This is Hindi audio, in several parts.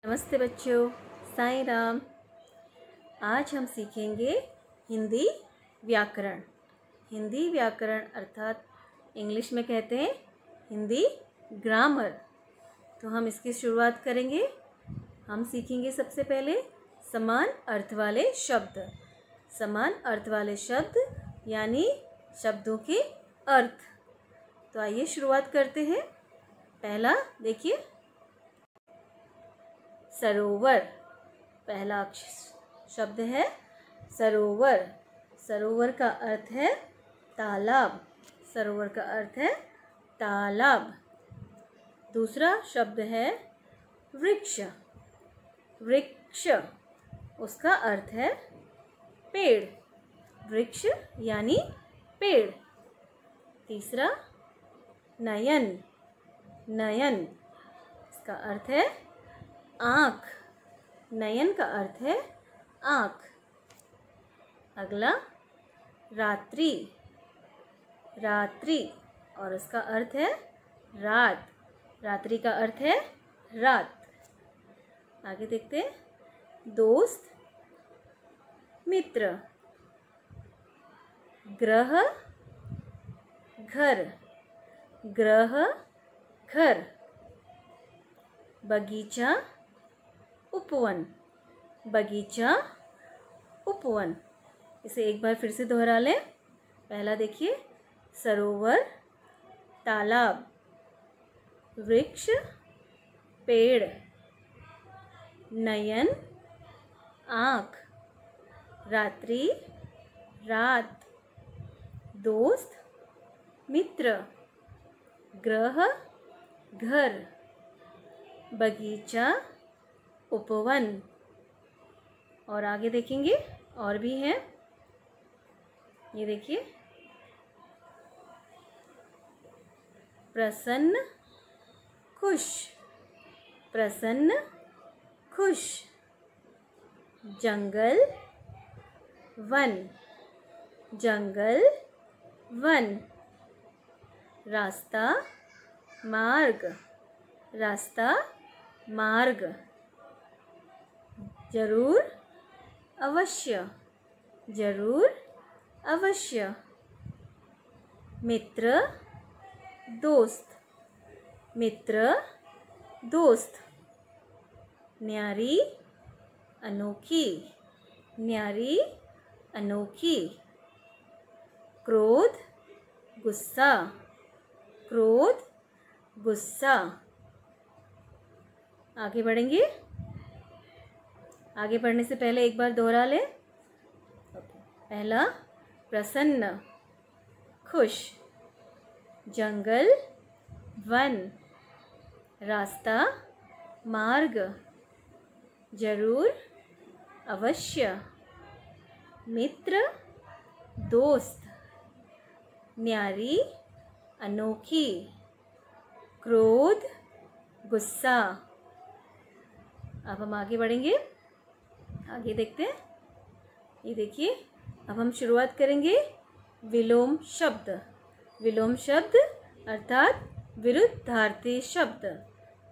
नमस्ते बच्चों, साईं राम। आज हम सीखेंगे हिंदी व्याकरण। हिंदी व्याकरण अर्थात इंग्लिश में कहते हैं हिंदी ग्रामर। तो हम इसकी शुरुआत करेंगे। हम सीखेंगे सबसे पहले समान अर्थ वाले शब्द। समान अर्थ वाले शब्द यानी शब्दों के अर्थ। तो आइए शुरुआत करते हैं। पहला देखिए, सरोवर। पहला शब्द है सरोवर। सरोवर का अर्थ है तालाब। सरोवर का अर्थ है तालाब। दूसरा शब्द है वृक्ष। वृक्ष उसका अर्थ है पेड़। वृक्ष यानी पेड़। तीसरा नयन। नयन इसका अर्थ है आँख। नयन का अर्थ है आँख। अगला रात्रि। रात्रि और उसका अर्थ है रात। रात्रि का अर्थ है रात। आगे देखते हैं, दोस्त, मित्र। ग्रह, घर। ग्रह, घर। बगीचा, उपवन। बगीचा, उपवन। इसे एक बार फिर से दोहरा लें। पहला देखिए, सरोवर, तालाब, वृक्ष, पेड़, नयन, आँख, रात्रि, रात, दोस्त, मित्र, ग्रह, घर, बगीचा, उपवन। और आगे देखेंगे और भी हैं। ये देखिए, प्रसन्न, खुश। प्रसन्न, खुश। जंगल, वन। जंगल, वन। रास्ता, मार्ग। रास्ता, मार्ग। जरूर, अवश्य। जरूर, अवश्य। मित्र, दोस्त। मित्र, दोस्त। न्यारी, अनोखी। न्यारी, अनोखी। क्रोध, गुस्सा। क्रोध, गुस्सा। आगे बढ़ेंगे। आगे बढ़ने से पहले एक बार दोहरा लें। पहला, प्रसन्न, खुश। जंगल, वन। रास्ता, मार्ग। जरूर, अवश्य। मित्र, दोस्त। न्यारी, अनोखी। क्रोध, गुस्सा। अब हम आगे बढ़ेंगे। आगे देखते हैं। ये देखिए, अब हम शुरुआत करेंगे विलोम शब्द। विलोम शब्द अर्थात विरुद्धार्थी शब्द।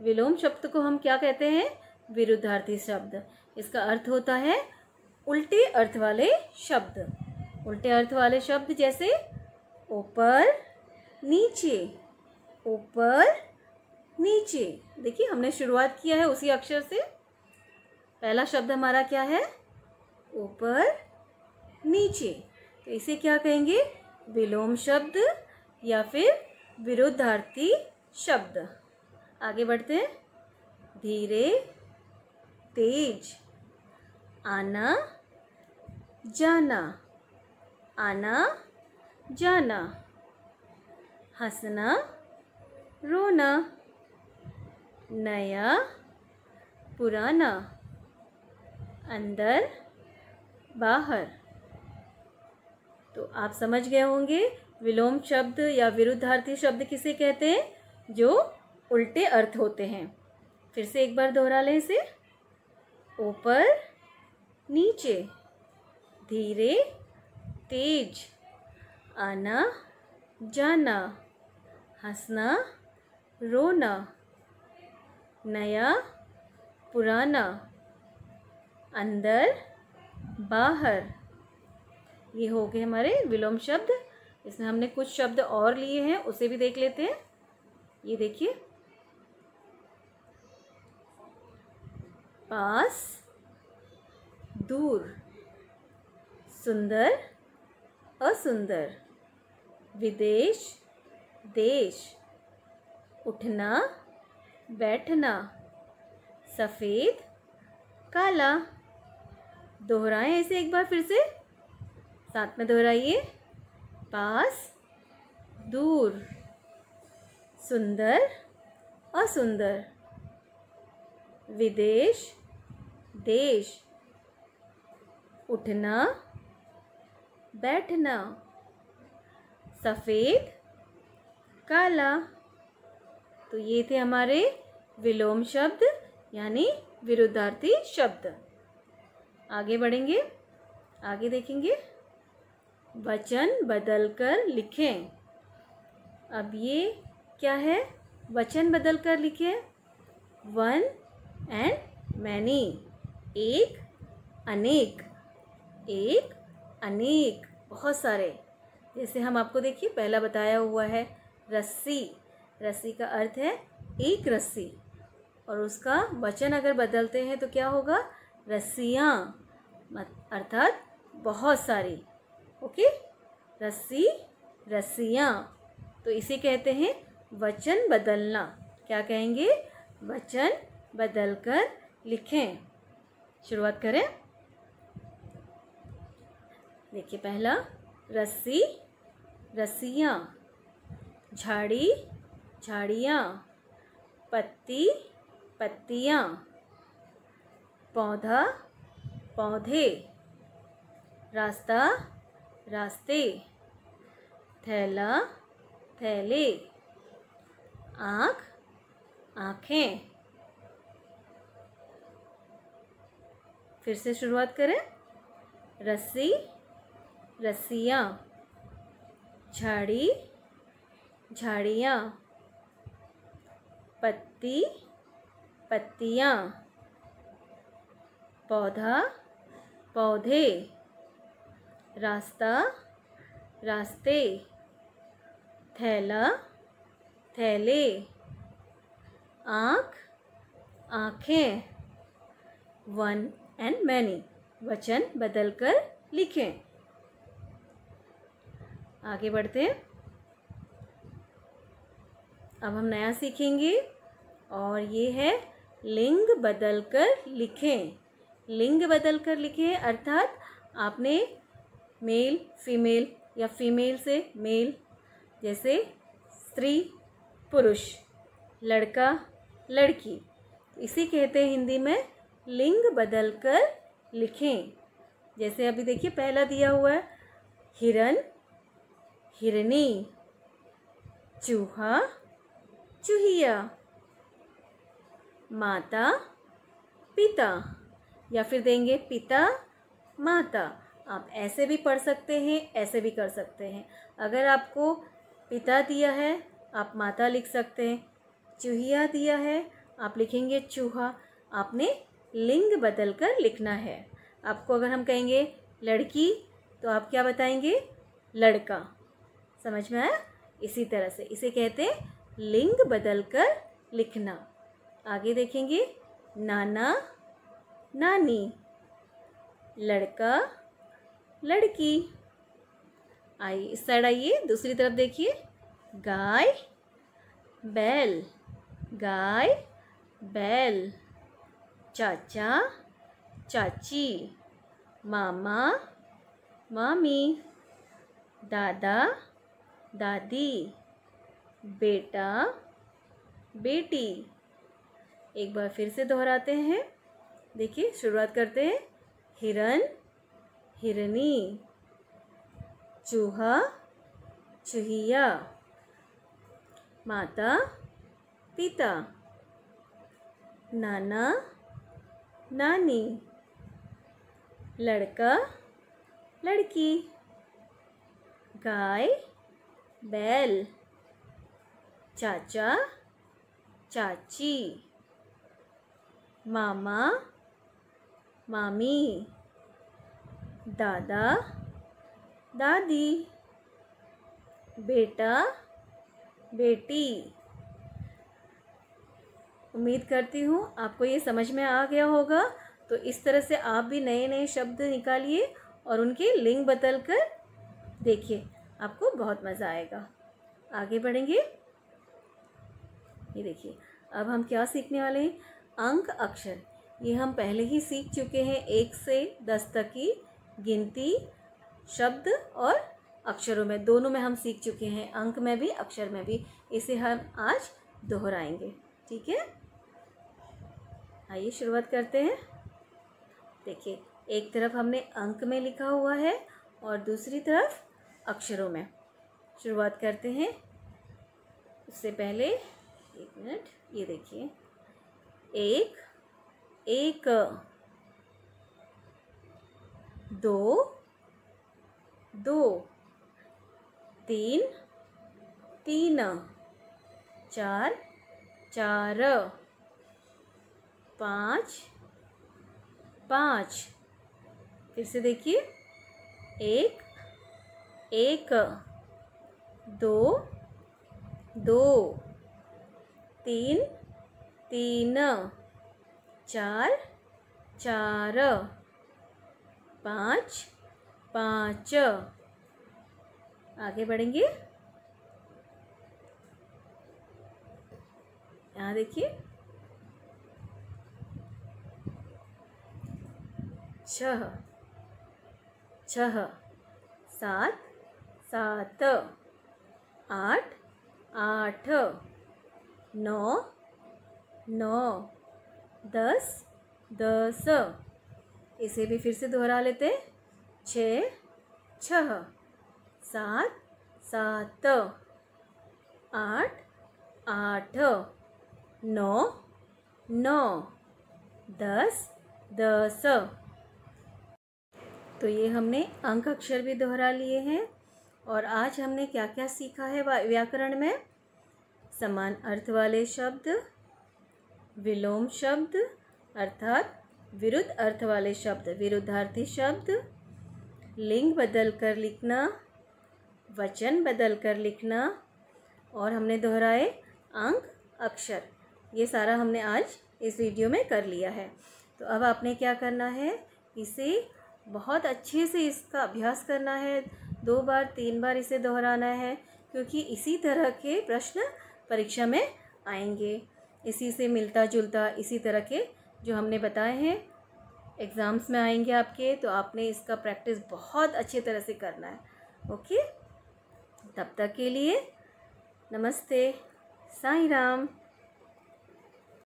विलोम शब्द को हम क्या कहते हैं? विरुद्धार्थी शब्द। इसका अर्थ होता है उल्टे अर्थ वाले शब्द। उल्टे अर्थ वाले शब्द जैसे ऊपर, नीचे। ऊपर, नीचे। देखिए, हमने शुरुआत किया है उसी अक्षर से। पहला शब्द हमारा क्या है? ऊपर, नीचे। तो इसे क्या कहेंगे? विलोम शब्द या फिर विरुद्धार्थी शब्द। आगे बढ़ते हैं। धीरे, तेज। आना, जाना। आना, जाना। हंसना, रोना। नया, पुराना। अंदर, बाहर। तो आप समझ गए होंगे विलोम शब्द या विरुद्धार्थी शब्द किसे कहते हैं? जो उल्टे अर्थ होते हैं। फिर से एक बार दोहरा लें इसे। ऊपर, नीचे। धीरे, तेज। आना, जाना। हंसना, रोना। नया, पुराना, अंदर, बाहर। ये हो गए हमारे विलोम शब्द। इसमें हमने कुछ शब्द और लिए हैं, उसे भी देख लेते हैं। ये देखिए, पास, दूर, सुंदर, असुंदर, विदेश, देश, उठना, बैठना, सफ़ेद, काला। दोहराएं इसे एक बार फिर से, साथ में दोहराइए। पास, दूर, सुंदर, असुंदर, विदेश, देश, उठना, बैठना, सफ़ेद, काला। तो ये थे हमारे विलोम शब्द यानी विरुद्धार्थी शब्द। आगे बढ़ेंगे, आगे देखेंगे। वचन बदलकर लिखें। अब ये क्या है? वचन बदलकर लिखें। वन एंड मैनी, एक, अनेक, एक, अनेक, बहुत सारे। जैसे हम आपको देखिए पहला बताया हुआ है रस्सी। रस्सी का अर्थ है एक रस्सी, और उसका वचन अगर बदलते हैं तो क्या होगा? रस्सियाँ, अर्थात बहुत सारी। ओके, रस्सी, रस्सियाँ। तो इसे कहते हैं वचन बदलना। क्या कहेंगे? वचन बदलकर लिखें। शुरुआत करें। देखिए, पहला रस्सी, रस्सियाँ, झाड़ी, झाड़ियाँ, पत्ती, पत्तियाँ, पौधा, पौधे, रास्ता, रास्ते, थैला, थैले, आँख, आँखें। फिर से शुरुआत करें। रस्सी, रस्सियाँ, झाड़ी, झाड़ियाँ, पत्ती, पत्तियाँ, पौधा, पौधे, रास्ता, रास्ते, थैला, थैले, आँख, आँखें। वन एंड मैनी, वचन बदलकर लिखें। आगे बढ़ते हैं। अब हम नया सीखेंगे, और ये है लिंग बदलकर लिखें। लिंग बदलकर लिखें अर्थात आपने मेल फीमेल या फीमेल से मेल, जैसे स्त्री पुरुष, लड़का लड़की, इसे कहते हैं हिंदी में लिंग बदलकर लिखें। जैसे अभी देखिए पहला दिया हुआ है हिरन, हिरनी, चूहा, चूहिया, माता, पिता, या फिर देंगे पिता, माता। आप ऐसे भी पढ़ सकते हैं, ऐसे भी कर सकते हैं। अगर आपको पिता दिया है आप माता लिख सकते हैं, चूहिया दिया है आप लिखेंगे चूहा। आपने लिंग बदलकर लिखना है। आपको अगर हम कहेंगे लड़की तो आप क्या बताएंगे? लड़का। समझ में आया? इसी तरह से इसे कहते हैं लिंग बदलकर लिखना। आगे देखेंगे। नाना, नानी, लड़का, लड़की। आइए इस साइड आइए, दूसरी तरफ देखिए। गाय, बैल, गाय, बैल, चाचा, चाची, मामा, मामी, दादा, दादी, बेटा, बेटी। एक बार फिर से दोहराते हैं। देखिए शुरुआत करते हैं। हिरन, हिरनी, चूहा, चूहिया, माता, पिता, नाना, नानी, लड़का, लड़की, गाय, बैल, चाचा, चाची, मामा मामी, दादा दादी, बेटा बेटी। उम्मीद करती हूँ आपको ये समझ में आ गया होगा। तो इस तरह से आप भी नए नए शब्द निकालिए और उनके लिंग बदल कर देखिए, आपको बहुत मज़ा आएगा। आगे बढ़ेंगे। ये देखिए, अब हम क्या सीखने वाले हैं? अंक अक्षर। ये हम पहले ही सीख चुके हैं। 1 से 10 तक की गिनती शब्द और अक्षरों में, दोनों में हम सीख चुके हैं, अंक में भी अक्षर में भी। इसे हम आज दोहराएंगे, ठीक है? आइए शुरुआत करते हैं। देखिए, एक तरफ हमने अंक में लिखा हुआ है और दूसरी तरफ अक्षरों में। शुरुआत करते हैं। उससे पहले 1 मिनट, ये देखिए, 1 एक, 2 दो, 3 तीन, 4 चार, 5 5। फिर से देखिए, 1 एक, 2 दो, 3 तीन, 4 चार, 5 5। आगे बढ़ेंगे। यहाँ देखिए, 6 6, 7 7, 8 8, 9 9, 10 10। इसे भी फिर से दोहरा लेते हैं। 6 6, 7 7, 8 8, 9 9, 10 10। तो ये हमने अंक अक्षर भी दोहरा लिए हैं। और आज हमने क्या क्या सीखा है व्याकरण में? समान अर्थ वाले शब्द, विलोम शब्द अर्थात विरुद्ध अर्थ वाले शब्द, विरुद्धार्थी शब्द, लिंग बदल कर लिखना, वचन बदल कर लिखना, और हमने दोहराए अंक अक्षर। ये सारा हमने आज इस वीडियो में कर लिया है। तो अब आपने क्या करना है? इसे बहुत अच्छे से इसका अभ्यास करना है। 2 बार 3 बार इसे दोहराना है, क्योंकि इसी तरह के प्रश्न परीक्षा में आएंगे। इसी से मिलता जुलता इसी तरह के जो हमने बताए हैं एग्ज़ाम्स में आएंगे आपके। तो आपने इसका प्रैक्टिस बहुत अच्छी तरह से करना है। ओके, तब तक के लिए नमस्ते, साईं राम।